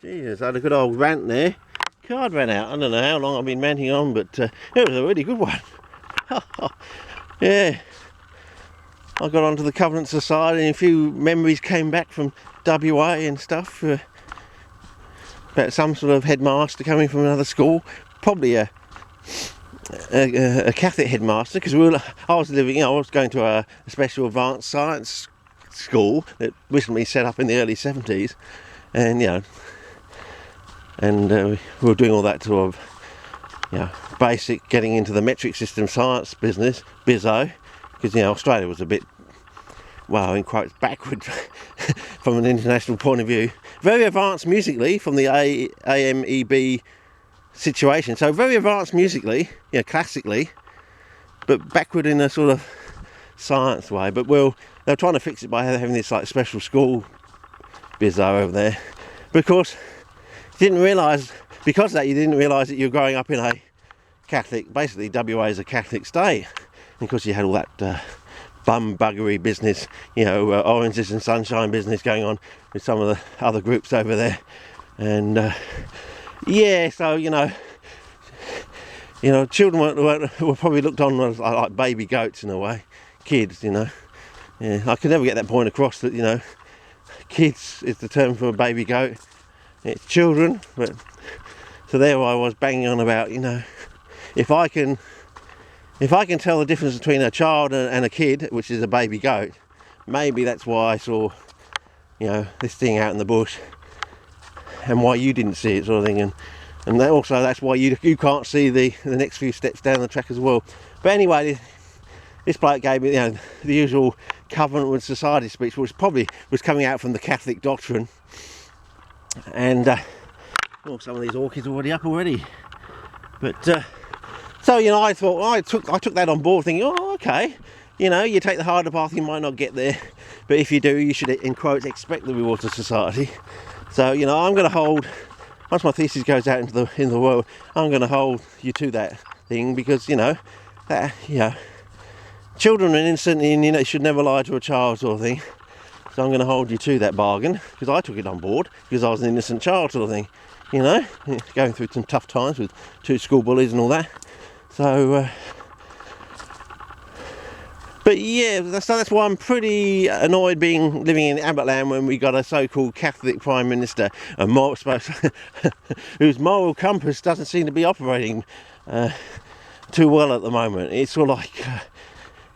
Jesus, I had a good old rant there. Card ran out. I don't know how long I've been ranting on, but it was a really good one. Yeah. I got onto the Covenant Society and a few memories came back from WA and stuff. About some sort of headmaster coming from another school. Probably a Catholic headmaster, because I was going to a special advanced science school that recently set up in the early 70s, and we were doing all that sort of basic getting into the metric system science business, bizzo, because Australia was a bit, well, in quotes, backward from an international point of view. Very advanced musically from the AMEB situation, so very advanced musically, classically, but backward in a sort of science way. But they're trying to fix it by having this like special school bizzo over there. But of course, you didn't realise that you're growing up in a Catholic, basically WA is a Catholic state, and of course you had all that bum buggery business, oranges and sunshine business going on with some of the other groups over there, and so children were probably looked on as like baby goats in a way, kids, I could never get that point across that kids is the term for a baby goat. It's children, but so there I was banging on about if I can tell the difference between a child and a kid, which is a baby goat, maybe that's why I saw this thing out in the bush, and why you didn't see it, sort of thing, and that's why you can't see the next few steps down the track as well. But anyway, this bloke gave me the usual Covenant with Society speech, which probably was coming out from the Catholic doctrine, and some of these orchids are already up already, but so I thought I took that on board, thinking, oh, okay, you take the harder path, you might not get there, but if you do, you should, in quotes, expect the rewards of society. So I'm going to hold, once my thesis goes out into the world, I'm going to hold you to that thing, because children are innocent, and should never lie to a child, sort of thing. So I'm going to hold you to that bargain, because I took it on board because I was an innocent child, sort of thing, going through some tough times with 2 school bullies and all that. So but yeah, so that's why I'm pretty annoyed living in Abbotland when we got a so-called Catholic Prime Minister, whose moral compass doesn't seem to be operating too well at the moment. It's sort of like,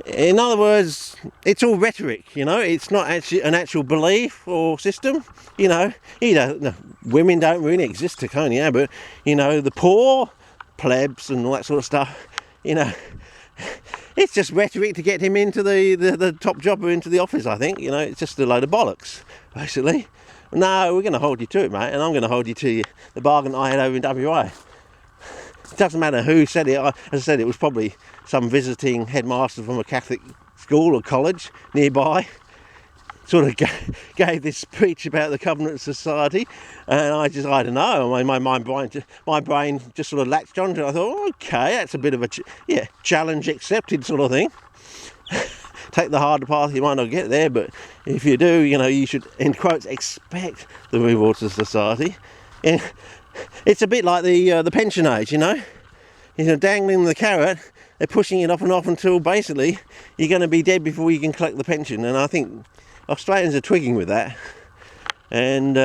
in other words, it's all rhetoric, it's not actually an actual belief or system, women don't really exist to Coney, but, the poor, plebs and all that sort of stuff, it's just rhetoric to get him into the top job or into the office, I think, it's just a load of bollocks, basically. No, we're going to hold you to it, mate, and I'm going to hold you to the bargain I had over in WA. It doesn't matter who said it. As I said, it was probably some visiting headmaster from a Catholic school or college nearby, sort of gave this speech about the Covenant Society, and I don't know, my brain just sort of latched onto it. I thought, oh, okay, that's a bit of a challenge accepted, sort of thing. Take the harder path, you might not get there, but if you do, you should, in quotes, expect the rewards of society. And it's a bit like the pension age, dangling the carrot, they're pushing it off and off until basically you're going to be dead before you can collect the pension. And I think Australians are twigging with that, and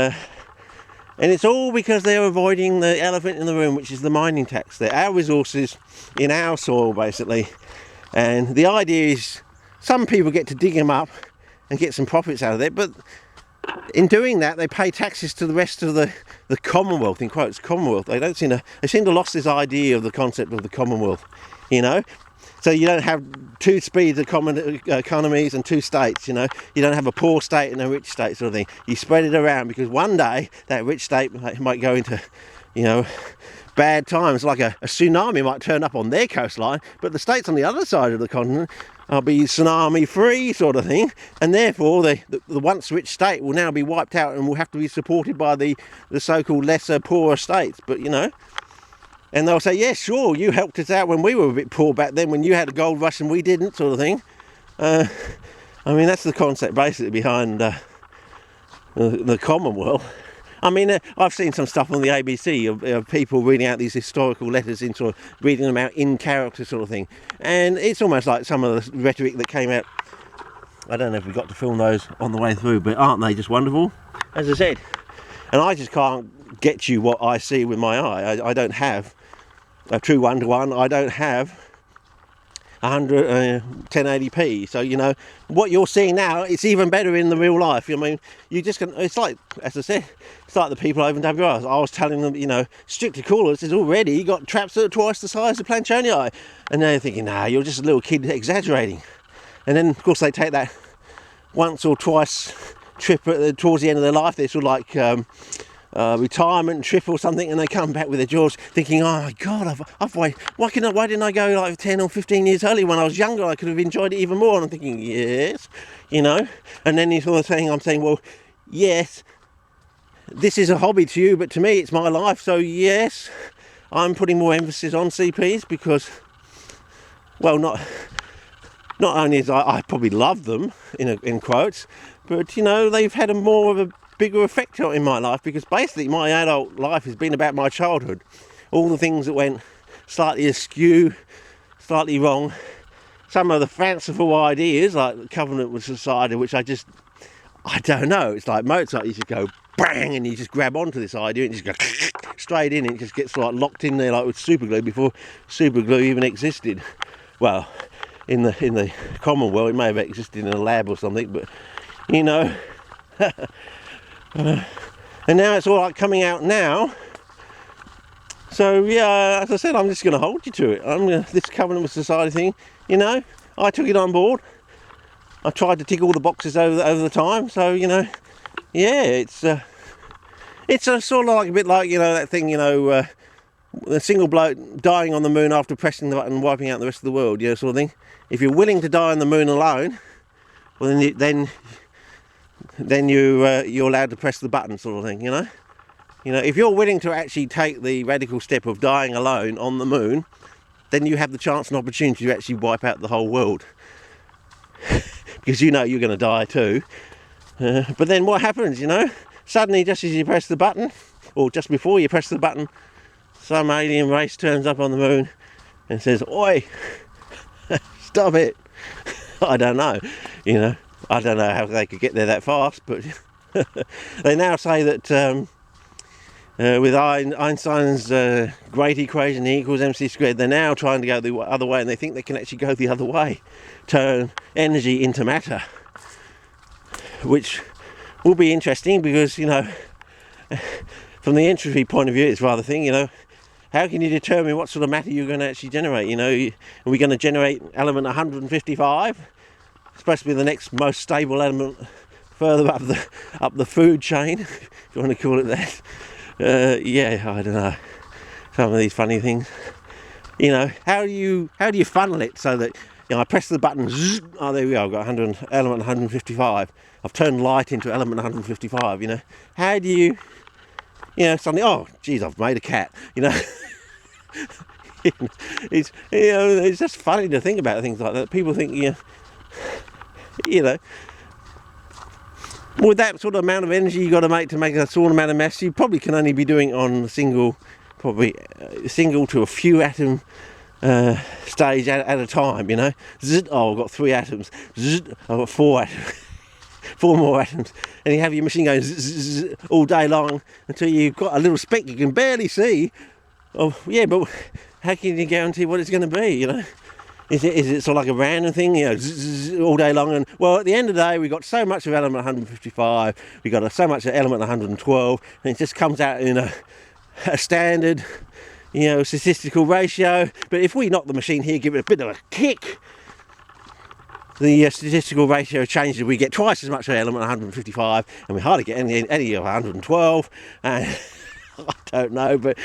it's all because they're avoiding the elephant in the room, which is the mining tax. They're our resources in our soil, basically, and the idea is some people get to dig them up and get some profits out of it, but in doing that they pay taxes to the rest of the Commonwealth, in quotes, Commonwealth. They seem to lost this idea of the concept of the Commonwealth, So you don't have 2 speeds of common economies and 2 states, You don't have a poor state and a rich state, sort of thing. You spread it around, because one day that rich state might go into, bad times, like a tsunami might turn up on their coastline, but the states on the other side of the continent will be tsunami free, sort of thing, and therefore the once rich state will now be wiped out and will have to be supported by the so-called lesser poorer states. But and they'll say, yeah, sure, you helped us out when we were a bit poor back then, when you had a gold rush and we didn't, sort of thing. That's the concept basically behind the Commonwealth. I mean, I've seen some stuff on the ABC of people reading out these historical letters and sort of reading them out in character sort of thing. And it's almost like some of the rhetoric that came out. I don't know if we got to film those on the way through, but aren't they just wonderful? As I said, and I just can't get you what I see with my eye. I don't have a true one-to-one. I don't have 1080p, so you know what you're seeing now, it's even better in the real life. I mean, you just can, it's like, as I said, it's like the people over in WR. I was telling them, you know, Strictly Coolers has already got traps that are twice the size of Planchonii, and they're thinking, nah, you're just a little kid exaggerating. And then of course they take that once or twice trip towards the end of their life. They're sort of like retirement trip or something, and they come back with their jaws thinking, oh my god, I've waited, why didn't I go like 10 or 15 years earlier? When I was younger I could have enjoyed it even more. And I'm thinking, yes, you know. And then he's sort of saying, I'm saying, well, yes, this is a hobby to you, but to me it's my life. So yes, I'm putting more emphasis on CPs because, well, not only is I probably love them in quotes, but you know, they've had more of a bigger effect in my life, because basically my adult life has been about my childhood. All the things that went slightly askew, slightly wrong, some of the fanciful ideas like the covenant with society, which I don't know, it's like Mozart, you just go bang and you just grab onto this idea and just go straight in, and it just gets like locked in there like with super glue before super glue even existed. Well, in the common world it may have existed in a lab or something, but you know. And now it's all like coming out now. So yeah, as I said, I'm just going to hold you to it. This covenant with society thing, you know, I took it on board. I tried to tick all the boxes over the time. So you know, yeah, it's a sort of like a bit like, you know, that thing, you know, the single bloke dying on the moon after pressing the button and wiping out the rest of the world, you know, sort of thing. If you're willing to die on the moon alone, well then you're allowed to press the button, sort of thing, you know. You know, if you're willing to actually take the radical step of dying alone on the moon, then you have the chance and opportunity to actually wipe out the whole world. Because you know you're going to die too. But then what happens, you know? Suddenly, just as you press the button, or just before you press the button, some alien race turns up on the moon and says, "Oi, stop it." I don't know, you know. I don't know how they could get there that fast, but they now say that with Einstein's great equation, E equals mc squared, they're now trying to go the other way, and they think they can actually go the other way, turn energy into matter, which will be interesting because, you know, from the entropy point of view, it's rather thing, you know. How can you determine what sort of matter you're going to actually generate? You know, are we going to generate element 155? It's supposed to be the next most stable element further up the food chain, if you want to call it that. Yeah, I don't know. Some of these funny things. You know, how do you funnel it so that, you know, I press the button, zzz, oh there we go, I've got element 155. I've turned light into element 155. You know, how do you know, suddenly, oh geez, I've made a cat. You know. It's, you know, it's just funny to think about things like that. People think, you know, with that sort of amount of energy you got to make a sort of amount of mass, you probably can only be doing on single to a few atom stage at a time, you know. Zzz, oh, I've got 3 atoms. Zzz, I've got 4 atoms. 4 more atoms, and you have your machine going zzz, zzz, all day long until you've got a little speck you can barely see. Oh yeah, but how can you guarantee what it's going to be, you know? Is it sort of like a random thing, you know, zzz, all day long? And well, at the end of the day, we got so much of element 155, we got so much of element 112, and it just comes out in a standard, you know, statistical ratio. But if we knock the machine here, give it a bit of a kick, the statistical ratio changes. We get twice as much of element 155, and we hardly get any of 112. And I don't know, but